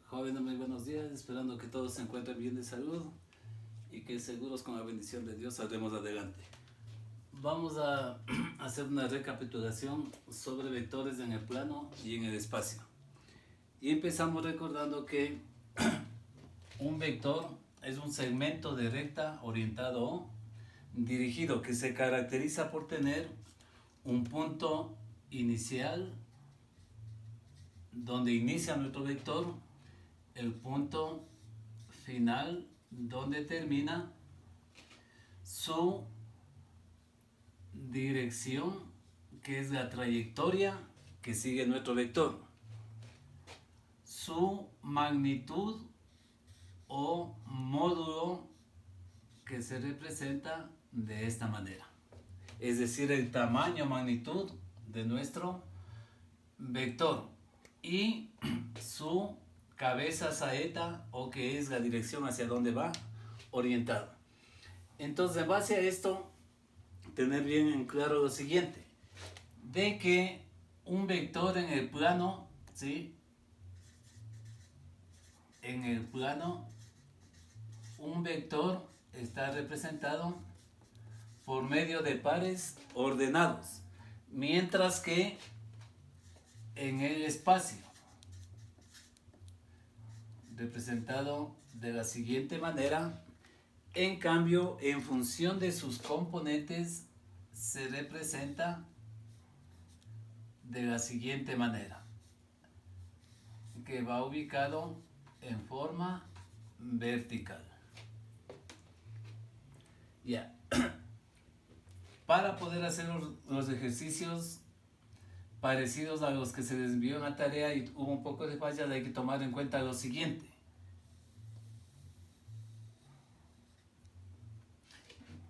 Jóvenes, muy buenos días, esperando que todos se encuentren bien de salud y que seguros con la bendición de Dios saldremos adelante. Vamos a hacer una recapitulación sobre vectores en el plano y en el espacio. Y empezamos recordando que un vector es un segmento de recta orientado o dirigido que se caracteriza por tener un punto inicial donde inicia nuestro vector, el punto final donde termina, su dirección, que es la trayectoria que sigue nuestro vector, su magnitud o módulo, que se representa de esta manera, es decir, el tamaño magnitud de nuestro vector y su cabeza saeta, o que es la dirección hacia donde va orientado. Entonces, en base a esto, tener bien en claro lo siguiente, de que un vector en el plano, ¿sí? En el plano, un vector está representado por medio de pares ordenados, mientras que en el espacio, representado de la siguiente manera, en cambio, en función de sus componentes, se representa de la siguiente manera, que va ubicado en forma vertical. Ya. Para poder hacer los ejercicios parecidos a los que se les envió en la tarea y hubo un poco de fallas, hay que tomar en cuenta lo siguiente.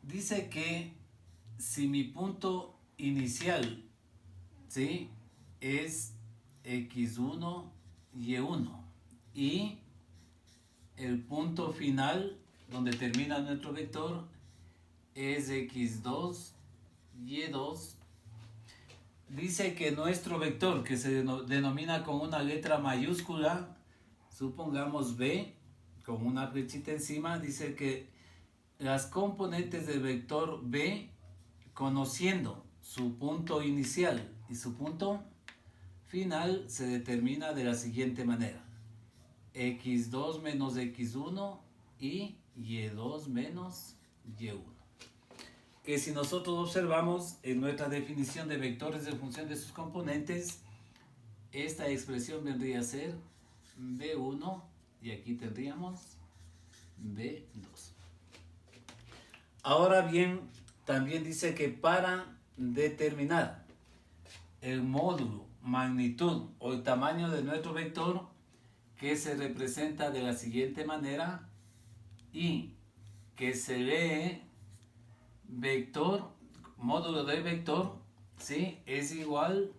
Dice que si mi punto inicial, ¿sí?, es x1, y1 y el punto final donde termina nuestro vector es x2, y2, dice que nuestro vector, que se denomina con una letra mayúscula, supongamos b, con una flechita encima, dice que las componentes del vector b, conociendo su punto inicial y su punto final, se determina de la siguiente manera: x2 menos x1 y y2 menos y1. Que si nosotros observamos en nuestra definición de vectores en función de sus componentes, esta expresión vendría a ser b1 y aquí tendríamos b2. Ahora bien, también dice que para determinar el módulo, magnitud o el tamaño de nuestro vector, que se representa de la siguiente manera y que se lee vector, módulo de vector, ¿sí?, es igual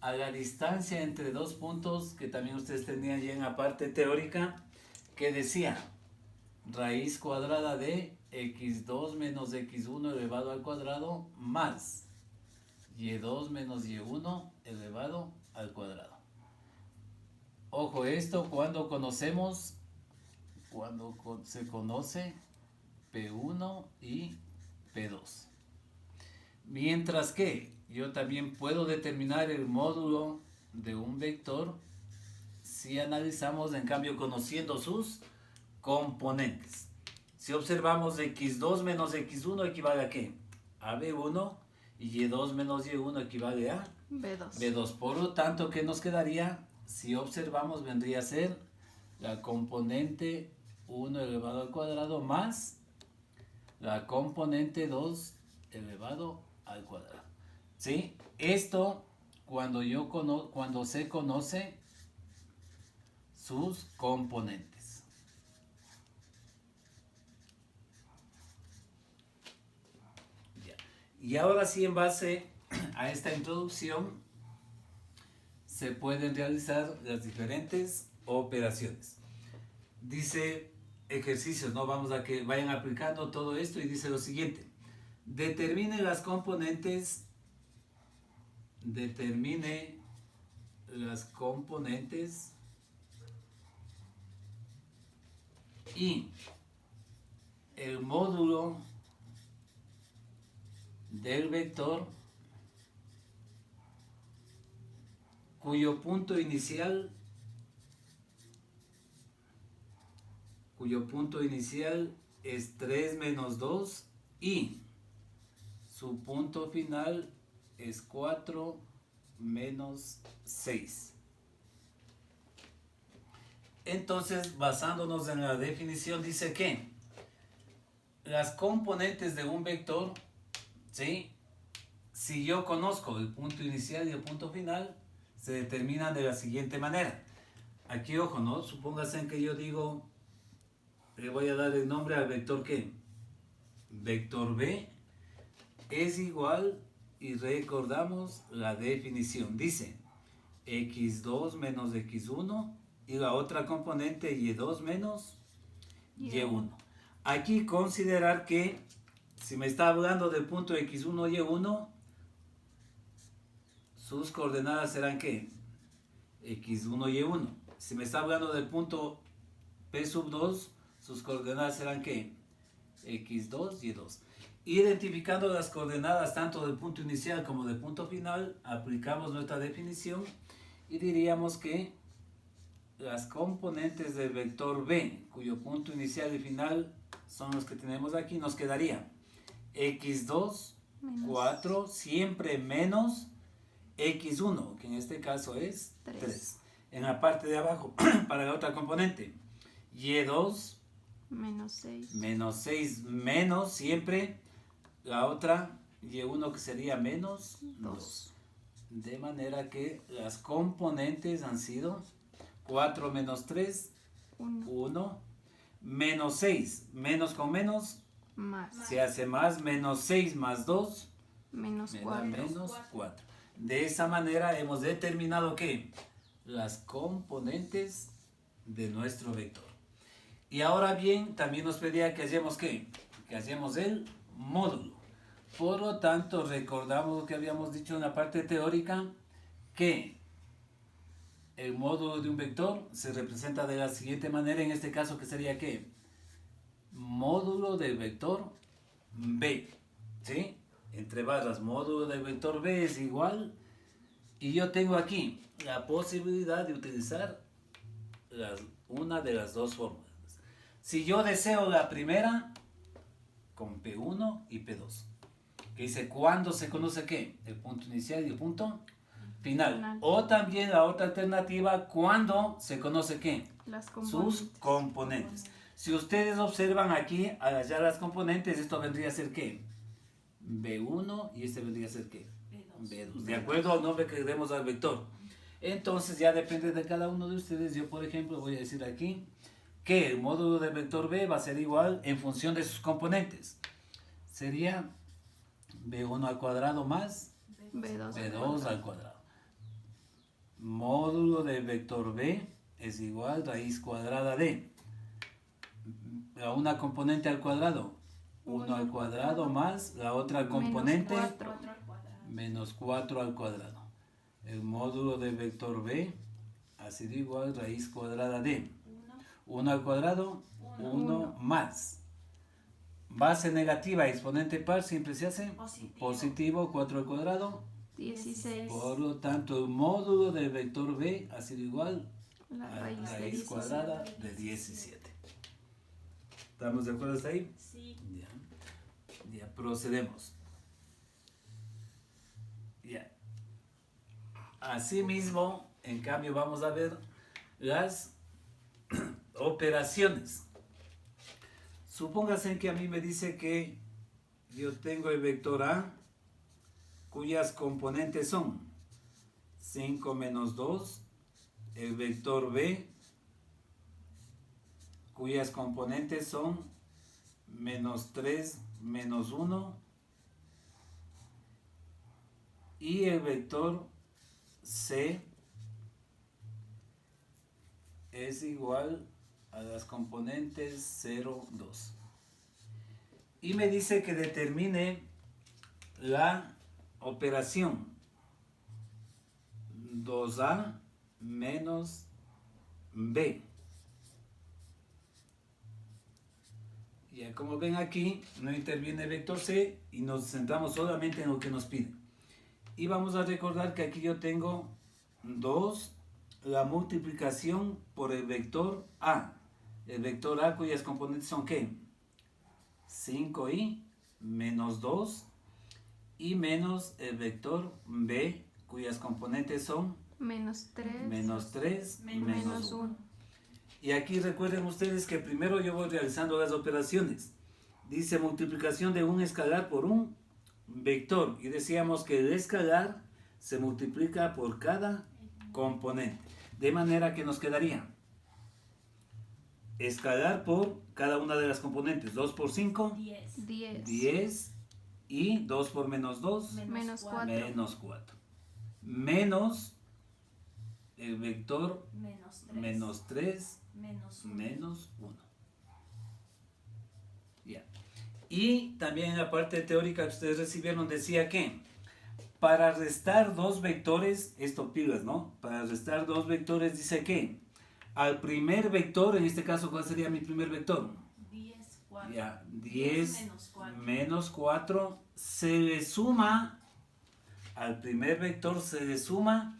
a la distancia entre dos puntos, que también ustedes tenían ya en la parte teórica, que decía raíz cuadrada de x2 menos x1 elevado al cuadrado más y2 menos y1 elevado al cuadrado. Ojo, esto cuando se conoce P1 y P2. Mientras que yo también puedo determinar el módulo de un vector si analizamos, en cambio, conociendo sus componentes. Si observamos, x2 menos x1 equivale a ¿qué? A b1, y y2 menos y1 equivale a b2. Por lo tanto, ¿qué nos quedaría? Si observamos, vendría a ser la componente 1 elevado al cuadrado más la componente 2 elevado al cuadrado. ¿Sí? Esto cuando se conoce sus componentes. Ya. Y ahora sí, en base a esta introducción, se pueden realizar las diferentes operaciones. Dice ejercicios, ¿no? Vamos a que vayan aplicando todo esto y dice lo siguiente: determine las componentes y el módulo del vector cuyo punto inicial es 3 menos 2 y su punto final es 4 menos 6. Entonces, basándonos en la definición, dice que las componentes de un vector, ¿sí?, si yo conozco el punto inicial y el punto final, se determinan de la siguiente manera. Aquí, ojo, ¿no? Supóngase que yo digo, le voy a dar el nombre al vector ¿qué? Vector B es igual, y recordamos la definición. Dice x2 menos x1 y la otra componente y2 menos y1. Aquí considerar que si me está hablando del punto x1 y1, sus coordenadas serán ¿qué? x1 y1. Si me está hablando del punto p sub 2, sus coordenadas serán ¿qué? x2 y 2. Identificando las coordenadas tanto del punto inicial como del punto final, aplicamos nuestra definición y diríamos que las componentes del vector B, cuyo punto inicial y final son los que tenemos aquí, nos quedaría x2, 4, siempre menos x1, que en este caso es 3. En la parte de abajo, para la otra componente, y2, menos 6, menos siempre la otra y1, que sería menos 2. De manera que las componentes han sido 4 menos 3, 1, menos 6, menos con menos, más. Se hace más, menos 6 más 2, menos 4. De esa manera hemos determinado que las componentes de nuestro vector. Y ahora bien, también nos pedía que hacemos ¿qué? Que hacemos el módulo. Por lo tanto, recordamos lo que habíamos dicho en la parte teórica, que el módulo de un vector se representa de la siguiente manera, en este caso, que sería ¿qué? Módulo del vector B, ¿sí? Entre barras, módulo del vector B es igual, y yo tengo aquí la posibilidad de utilizar una de las dos fórmulas. Si yo deseo la primera, con P1 y P2, que dice cuándo se conoce ¿qué? El punto inicial y el punto final. O también la otra alternativa, cuando se conoce ¿qué? Sus componentes. Si ustedes observan aquí, al hallar las componentes, esto vendría a ser ¿qué? B1 y este vendría a ser ¿qué? B2. De acuerdo al nombre que le demos al vector. Entonces ya depende de cada uno de ustedes. Yo, por ejemplo, voy a decir aquí que el módulo del vector B va a ser igual en función de sus componentes. Sería B1 al cuadrado más B2 al cuadrado. Módulo del vector B es igual raíz cuadrada de una componente al cuadrado, 1 al cuadrado más la otra componente menos 4 al cuadrado. El módulo del vector B ha sido igual raíz cuadrada de 1 al cuadrado, 1 más. Base negativa, exponente par, siempre se hace positivo, 4 al cuadrado, 16. Por lo tanto, el módulo del vector B ha sido igual a raíz cuadrada de 17. ¿Estamos de acuerdo hasta ahí? Sí. Ya procedemos. Ya. Asimismo, en cambio, vamos a ver las operaciones. Supóngase que a mí me dice que yo tengo el vector A, cuyas componentes son 5 menos 2, el vector B, cuyas componentes son menos 3 menos 1, y el vector C es igual a las componentes 0, 2. Y me dice que determine la operación 2A menos B. Ya como ven aquí, no interviene el vector C y nos centramos solamente en lo que nos pide. Y vamos a recordar que aquí yo tengo 2, la multiplicación por el vector A. El vector A cuyas componentes son ¿qué? 5i menos 2 y menos el vector B cuyas componentes son menos 3, menos 1. 1. Y aquí recuerden ustedes que primero yo voy realizando las operaciones. Dice multiplicación de un escalar por un vector. Y decíamos que el escalar se multiplica por cada componente. De manera que nos quedaría escalar por cada una de las componentes. 2 por 5, 10. Y 2 por menos 2, menos 4. menos 4. Menos el vector menos 3, menos 1. Ya. Y también en la parte teórica que ustedes recibieron decía que para restar dos vectores, esto pilas, ¿no? Para restar dos vectores dice que al primer vector, en este caso, ¿cuál sería mi primer vector? 10, 4. Ya, 10 menos 4. menos 4 se le suma, al primer vector se le suma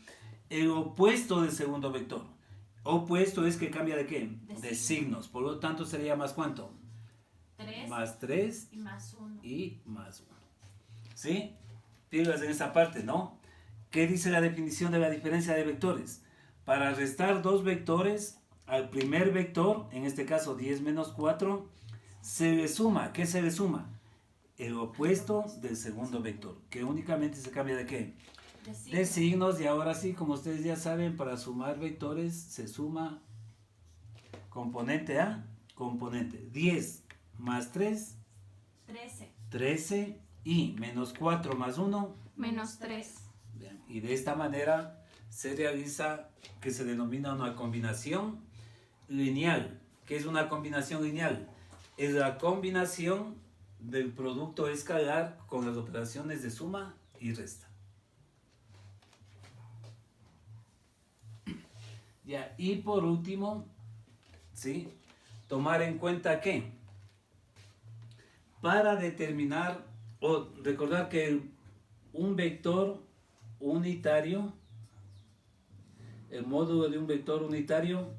el opuesto del segundo vector. Opuesto es que cambia de qué? De signos. Por lo tanto sería más ¿cuánto? 3 Más 3 y más 1. y más 1. ¿Sí? Pilas en esa parte, ¿no? ¿Qué dice la definición de la diferencia de vectores? Para restar dos vectores, al primer vector, en este caso 10 menos 4, se le suma. ¿Qué se le suma? El opuesto del segundo vector, que únicamente se cambia de qué? De signos. Y ahora sí, como ustedes ya saben, para sumar vectores se suma componente a componente. 10 más 3, 13 y menos 4 más 1, Menos 3. Bien, y de esta manera se realiza que se denomina una combinación lineal. ¿Qué es una combinación lineal? Es la combinación del producto escalar con las operaciones de suma y resta. Ya, y por último, ¿sí? Tomar en cuenta que para determinar o recordar que un vector unitario, el módulo de un vector unitario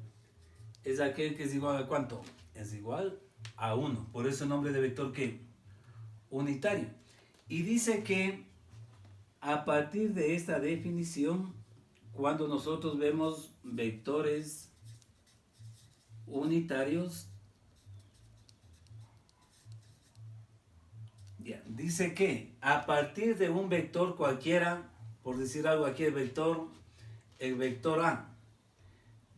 es aquel que es igual a ¿cuánto? Es igual a 1. Por eso el nombre de vector ¿qué? Unitario. Y dice que a partir de esta definición, cuando nosotros vemos vectores unitarios, ya, dice que a partir de un vector cualquiera, por decir algo aquí el vector A,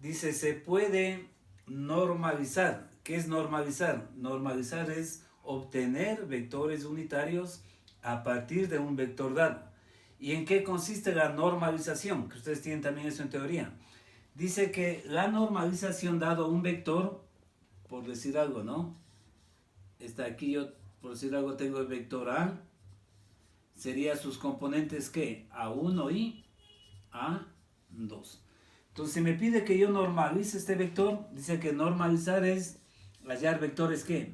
dice se puede normalizar. ¿Qué es normalizar? Normalizar es obtener vectores unitarios a partir de un vector dado. ¿Y en qué consiste la normalización? Que ustedes tienen también eso en teoría. Dice que la normalización dado un vector, por decir algo, ¿no? Está aquí yo, por decir algo, tengo el vector A. Sería sus componentes ¿qué? A1 y A2. Entonces, si me pide que yo normalice este vector, dice que normalizar es hallar vectores ¿qué?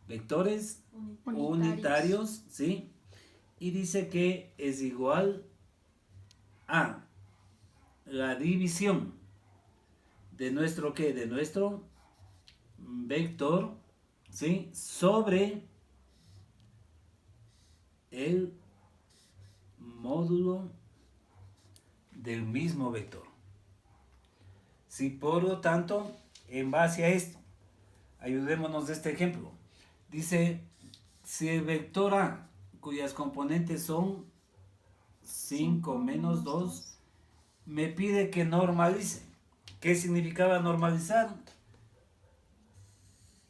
Vectores unitarios, ¿sí? Y dice que es igual a la división de nuestro ¿qué? De nuestro vector, ¿sí? Sobre el módulo del mismo vector. Sí, por lo tanto, en base a esto, ayudémonos de este ejemplo. Dice, si el vector A, cuyas componentes son 5 menos 2, me pide que normalice. ¿Qué significaba normalizar?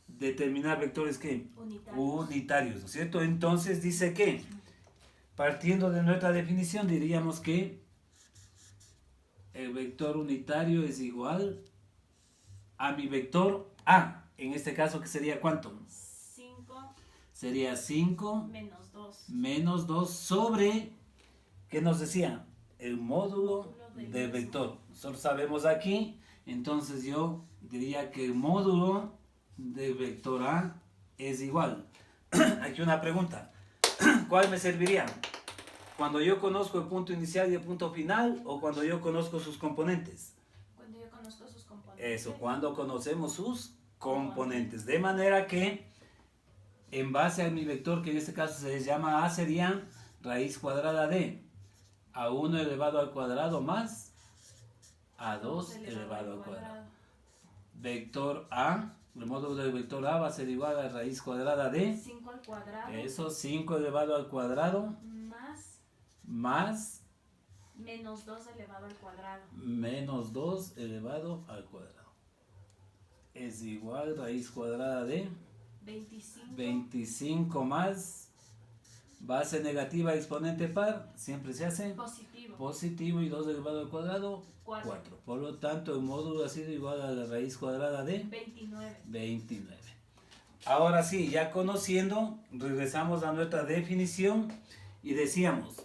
Determinar vectores ¿qué? Unitarios, ¿no es cierto? Entonces dice que, partiendo de nuestra definición, diríamos que el vector unitario es igual a mi vector A. En este caso, ¿qué sería cuánto? 5 Sería 5 menos 2 sobre, ¿qué nos decía? El módulo del vector. Nosotros sabemos aquí, entonces yo diría que el módulo del vector A es igual. Aquí una pregunta. ¿Cuál me serviría? ¿Cuando yo conozco el punto inicial y el punto final o cuando yo conozco sus componentes? Cuando yo conozco sus componentes. Eso, cuando conocemos sus componentes. De manera que en base a mi vector, que en este caso se llama A, sería raíz cuadrada de A1 elevado al cuadrado más A2 elevado al cuadrado. Vector A, el módulo del vector A va a ser igual a raíz cuadrada de 5 al cuadrado. eso, 5 elevado al cuadrado más menos 2 elevado al cuadrado. menos 2 elevado al cuadrado. Es igual raíz cuadrada de 25 más base negativa exponente par, siempre se hace positivo y 2 elevado al cuadrado 4. Por lo tanto, el módulo ha sido igual a la raíz cuadrada de 29. Ahora sí, ya conociendo, regresamos a nuestra definición y decíamos,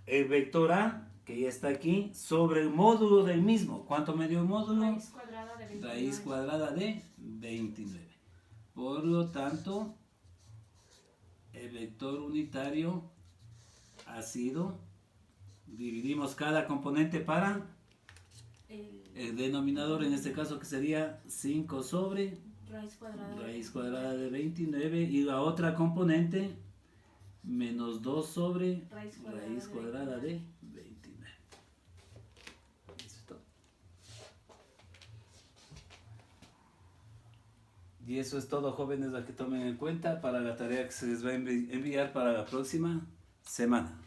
el vector A, que ya está aquí, sobre el módulo del mismo. ¿Cuánto me dio el módulo? Raíz cuadrada de 29. Por lo tanto, el vector unitario ha sido, dividimos cada componente para el denominador, en este caso que sería 5 sobre raíz cuadrada de 29 y la otra componente menos 2 sobre raíz cuadrada de 29. Eso es todo. Y eso es todo, jóvenes, a que tomen en cuenta para la tarea que se les va a enviar para la próxima semana.